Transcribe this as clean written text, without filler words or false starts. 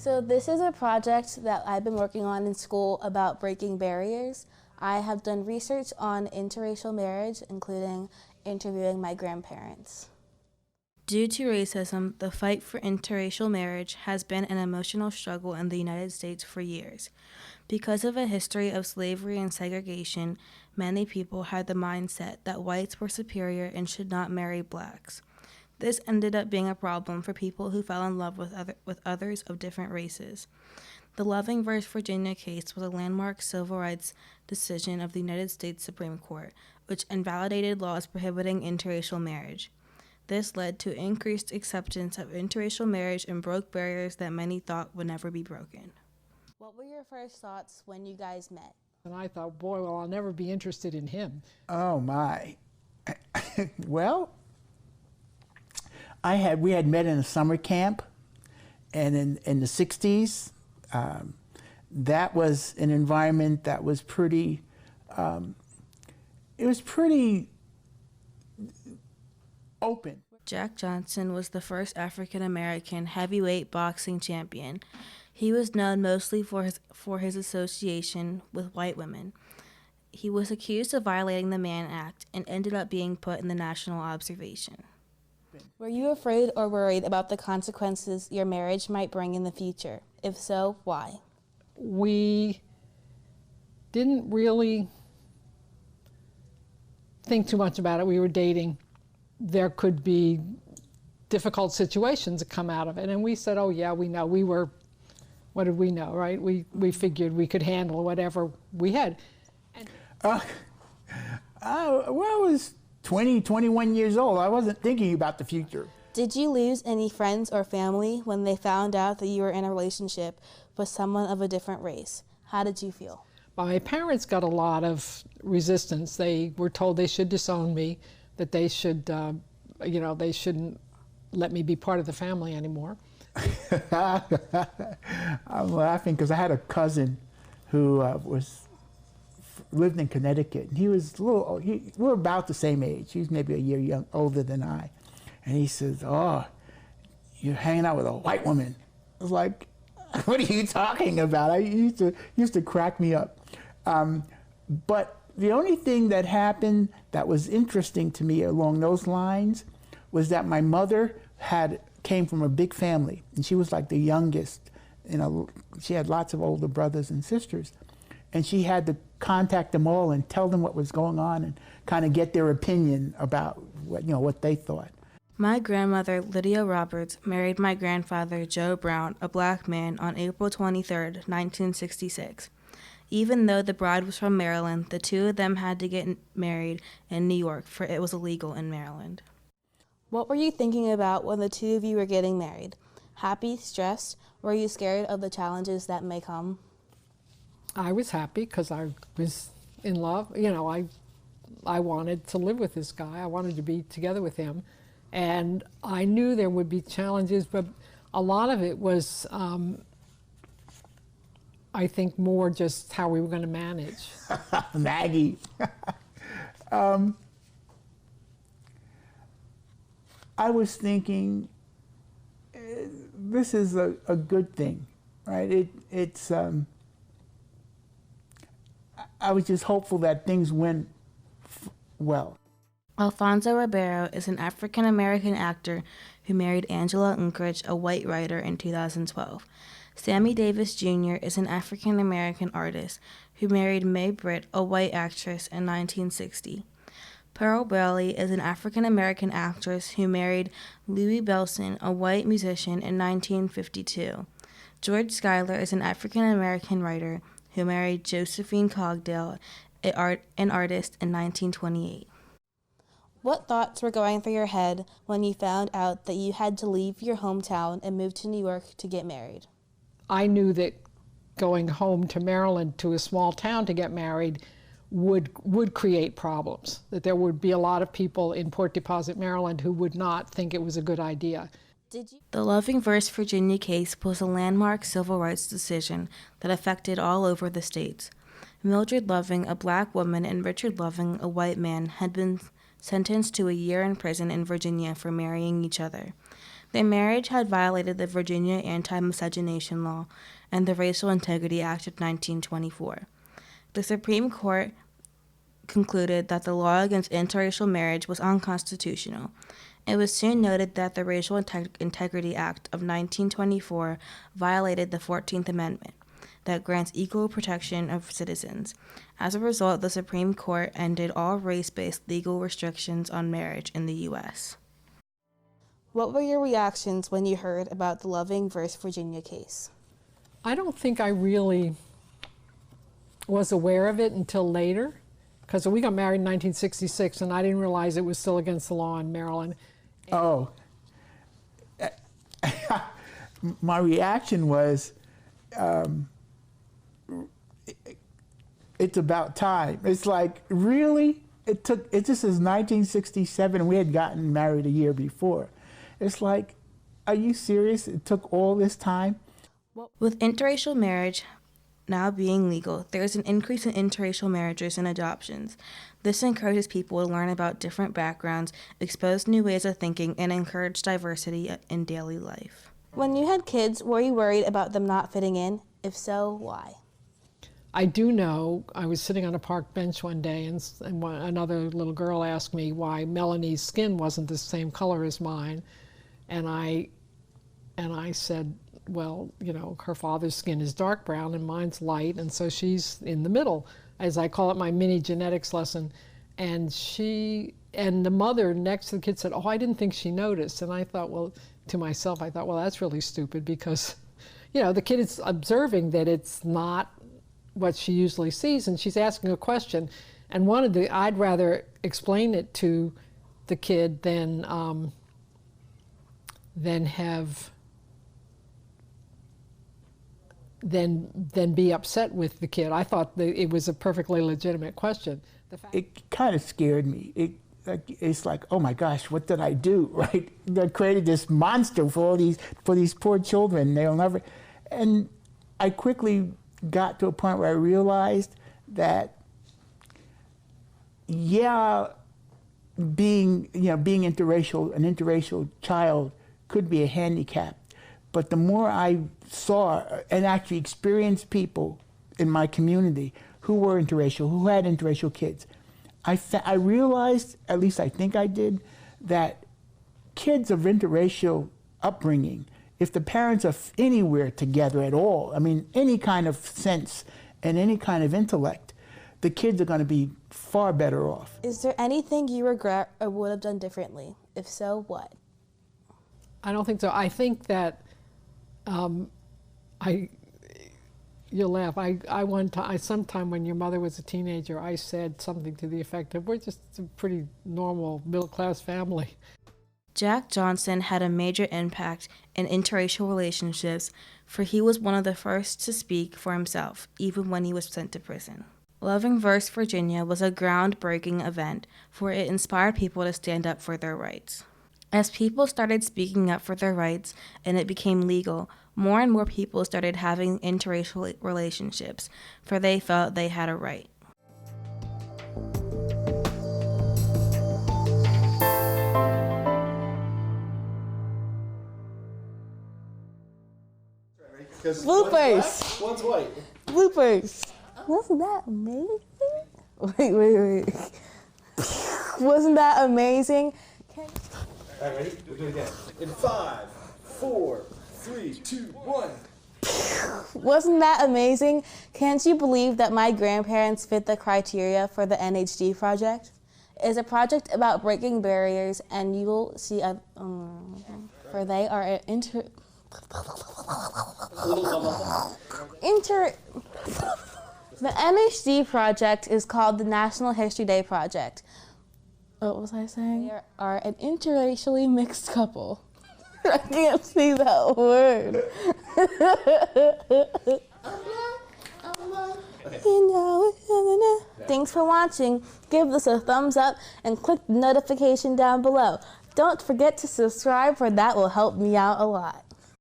So this is a project that I've been working on in school about breaking barriers. I have done research on interracial marriage, including interviewing my grandparents. Due to racism, the fight for interracial marriage has been an emotional struggle in the United States for years. Because of a history of slavery and segregation, many people had the mindset that whites were superior and should not marry blacks. This ended up being a problem for people who fell in love with others of different races. The Loving v. Virginia case was a landmark civil rights decision of the United States Supreme Court, which invalidated laws prohibiting interracial marriage. This led to increased acceptance of interracial marriage and broke barriers that many thought would never be broken. What were your first thoughts when you guys met? And I thought, boy, well, I'll never be interested in him. Oh, my. Well, we had met in a summer camp, and in the 60s, that was an environment that was pretty, it was pretty open. Jack Johnson was the first African-American heavyweight boxing champion. He was known mostly for his association with white women. He was accused of violating the Mann Act and ended up being put in the national observation. Were you afraid or worried about the consequences your marriage might bring in the future? If so, why? We didn't really think too much about it. We were dating. There could be difficult situations that come out of it. And we said, oh yeah, we know. We were, what did we know, right? We figured we could handle whatever we had. Well, I was 20, 21 years old. I wasn't thinking about the future. Did you lose any friends or family when they found out that you were in a relationship with someone of a different race? How did you feel? My parents got a lot of resistance. They were told they should disown me, that they should, they shouldn't let me be part of the family anymore. I'm laughing because I had a cousin who lived in Connecticut. And he was we're about the same age. He was maybe a year older than I. And he says, oh, you're hanging out with a white woman. I was like, what are you talking about? I used to crack me up. But the only thing that happened that was interesting to me along those lines was that my mother came from a big family, and she was like the youngest. She had lots of older brothers and sisters, and she had to contact them all and tell them what was going on and kind of get their opinion about what they thought. My grandmother, Lydia Roberts, married my grandfather, Joe Brown, a black man, on April 23, 1966. Even though the bride was from Maryland, the two of them had to get married in New York, for it was illegal in Maryland. What were you thinking about when the two of you were getting married? Happy, stressed? Were you scared of the challenges that may come? I was happy because I was in love. I wanted to live with this guy. I wanted to be together with him. And I knew there would be challenges, but a lot of it was, I think, more just how we were going to manage. Maggie. I was thinking, this is a good thing, right? I was just hopeful that things went well. Alfonso Ribeiro is an African-American actor who married Angela Unkrich, a white writer, in 2012. Sammy Davis Jr. is an African-American artist who married Mae Britt, a white actress, in 1960. Pearl Bailey is an African-American actress who married Louis Belson, a white musician, in 1952. George Schuyler is an African-American writer who married Josephine Cogdale, an artist, in 1928. What thoughts were going through your head when you found out that you had to leave your hometown and move to New York to get married? I knew that going home to Maryland, to a small town to get married, would create problems, that there would be a lot of people in Port Deposit, Maryland, who would not think it was a good idea. The Loving v. Virginia case was a landmark civil rights decision that affected all over the states. Mildred Loving, a black woman, and Richard Loving, a white man, had been sentenced to a year in prison in Virginia for marrying each other. Their marriage had violated the Virginia Anti-Miscegenation Law and the Racial Integrity Act of 1924. The Supreme Court concluded that the law against interracial marriage was unconstitutional. It was soon noted that the Racial Integrity Act of 1924 violated the 14th Amendment that grants equal protection of citizens. As a result, the Supreme Court ended all race-based legal restrictions on marriage in the U.S. What were your reactions when you heard about the Loving v. Virginia case? I don't think I really was aware of it until later, because we got married in 1966, and I didn't realize it was still against the law in Maryland. Oh. My reaction was, it's about time. It's like, really? This is 1967, and we had gotten married a year before. It's like, are you serious? It took all this time? With interracial marriage now being legal, there is an increase in interracial marriages and adoptions. This encourages people to learn about different backgrounds, expose new ways of thinking, and encourage diversity in daily life. When you had kids, were you worried about them not fitting in? If so, why? I do know, I was sitting on a park bench one day, and another little girl asked me why Melanie's skin wasn't the same color as mine. And I said, well, you know, her father's skin is dark brown and mine's light, and so she's in the middle, as I call it, my mini genetics lesson. And the mother next to the kid said, oh, I didn't think she noticed. And I thought, well, to myself, I thought, well, that's really stupid, because, you know, the kid is observing that it's not what she usually sees, and she's asking a question. And I'd rather explain it to the kid than be upset with the kid. I thought that it was a perfectly legitimate question. It kind of scared me. It's like, oh my gosh, what did I do, right? I created this monster for these poor children. They'll never. And I quickly got to a point where I realized that, yeah, being interracial, an interracial child could be a handicap. But the more I saw and actually experienced people in my community who were interracial, who had interracial kids, I realized, at least I think I did, that kids of interracial upbringing, if the parents are anywhere together at all, I mean, any kind of sense and any kind of intellect, the kids are going to be far better off. Is there anything you regret or would have done differently? If so, what? I don't think so. I think that you'll laugh. Sometime when your mother was a teenager, I said something to the effect of, we're just a pretty normal middle-class family. Jack Johnson had a major impact in interracial relationships, for he was one of the first to speak for himself, even when he was sent to prison. Loving v. Virginia was a groundbreaking event, for it inspired people to stand up for their rights. As people started speaking up for their rights and it became legal, more and more people started having interracial relationships, for they felt they had a right. Bloopers! One's white. Bloopers! Wasn't that amazing? Wait. Wasn't that amazing? All right, ready? We'll do it again. In 5, 4, 3, 2, 1. Wasn't that amazing? Can't you believe that my grandparents fit the criteria for the NHD project? It's a project about breaking barriers, and you will see for they are The NHD project is called the National History Day Project. What was I saying? They are an interracially mixed couple. I can't see that word. Thanks for watching. Give us a thumbs up and click the notification down below. Don't forget to subscribe, for that will help me out a lot.